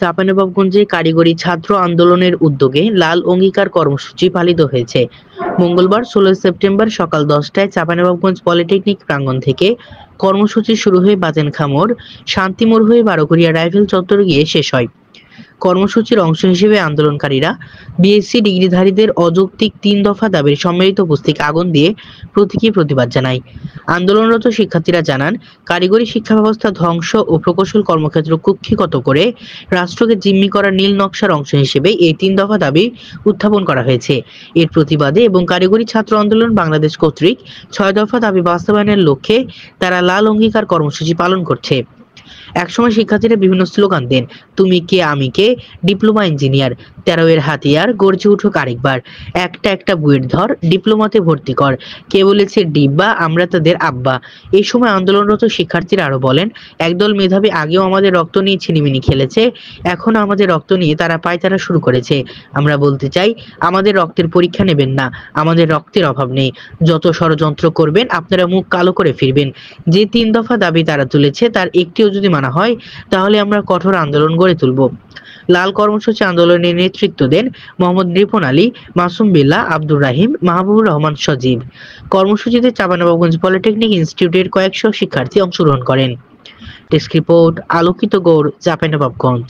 চাঁপাইনবাবগঞ্জে কারিগরি ছাত্র আন্দোলনের উদ্যোগে লাল অঙ্গীকার কর্মসূচি পালিত হয়েছে। মঙ্গলবার 16 সেপ্টেম্বর সকাল 10টায় চাঁপাইনবাবগঞ্জ পলিটেকনিক প্রাঙ্গণ থেকে কর্মসূচি শুরু হয়ে বাজেনখাঁ মোড়, শান্তিমোড় হয়ে বারোঘরিয়া রাইফেল চত্বরে গিয়ে শেষ হয়। কর্মসূচির অংশ হিসেবে আন্দোলনকারীরা বিএসসি ডিগ্রিধারীদের অযৌক্তিক 3 দফা দাবির সম্মিলিত পুস্তিকা আগুন দিয়ে প্রতীকী প্রতিবাদ জানায়। আন্দোলনরত শিক্ষার্থীরা জানান, কারিগরি শিক্ষা ব্যবস্থা ধ্বংস ও প্রকৌশল কর্মক্ষেত্র কুক্ষিগত করে রাষ্ট্রকে জিম্মি করার নীল নকশার অংশ হিসেবে এই 3 দফা দাবি উত্থাপন করা হয়েছে। এর প্রতিবাদে এবং কারিগরি ছাত্র আন্দোলন বাংলাদেশ কর্তৃক 6 দফা দাবি বাস্তবায়নের লক্ষ্যে তারা লাল অঙ্গীকার কর্মসূচি পালন করছে। একসময় শিক্ষার্থীরা বিভিন্ন স্লোগান দেন, তুমি কে আমি কে, ডিপ্লোমা ইঞ্জিনিয়ার, 13 এর হাতিয়ার, গর্জে উঠুক আরেকবার, একটা একটা বুয়েট ধর, ডিপ্লোমাতে ভর্তি কর, কে বলেছে ডিব্বা, আমরা তাদের আব্বা। এই সময় আন্দোলনরত শিক্ষার্থীরা আরো বলেন, একদল মেধাবী আগেও আমাদের রক্ত নিয়ে ছিনিমিনি খেলেছে, এখন আমাদের রক্ত নিয়ে তারা পায়তারা শুরু করেছে। আমরা বলতে চাই, আমাদের রক্তের পরীক্ষা নেবেন না, আমাদের রক্তের অভাব নেই। যত ষড়যন্ত্র করবেন আপনারা মুখ কালো করে ফিরবেন। যে 3 দফা দাবি তারা তুলেছে তার একটিও যদি মানা হয় তাহলে আমরা কঠোর আন্দোলন গড়ে তুলব। লাল কর্মসূচি আন্দোলনের নেতৃত্ব দেন মোহাম্মদ রিপন আলী, মাসুম বিল্লাহ, আব্দুর রাহিম, মাহবুবুর রহমান সজীব। কর্মসূচিতে চাঁপাইনবাবগঞ্জ পলিটেকনিক ইনস্টিটিউটের কয়েকশো শিক্ষার্থী অংশগ্রহণ করেন। ডেস্ক রিপোর্ট, আলোকিত গৌড়, চাঁপাইনবাবগঞ্জ।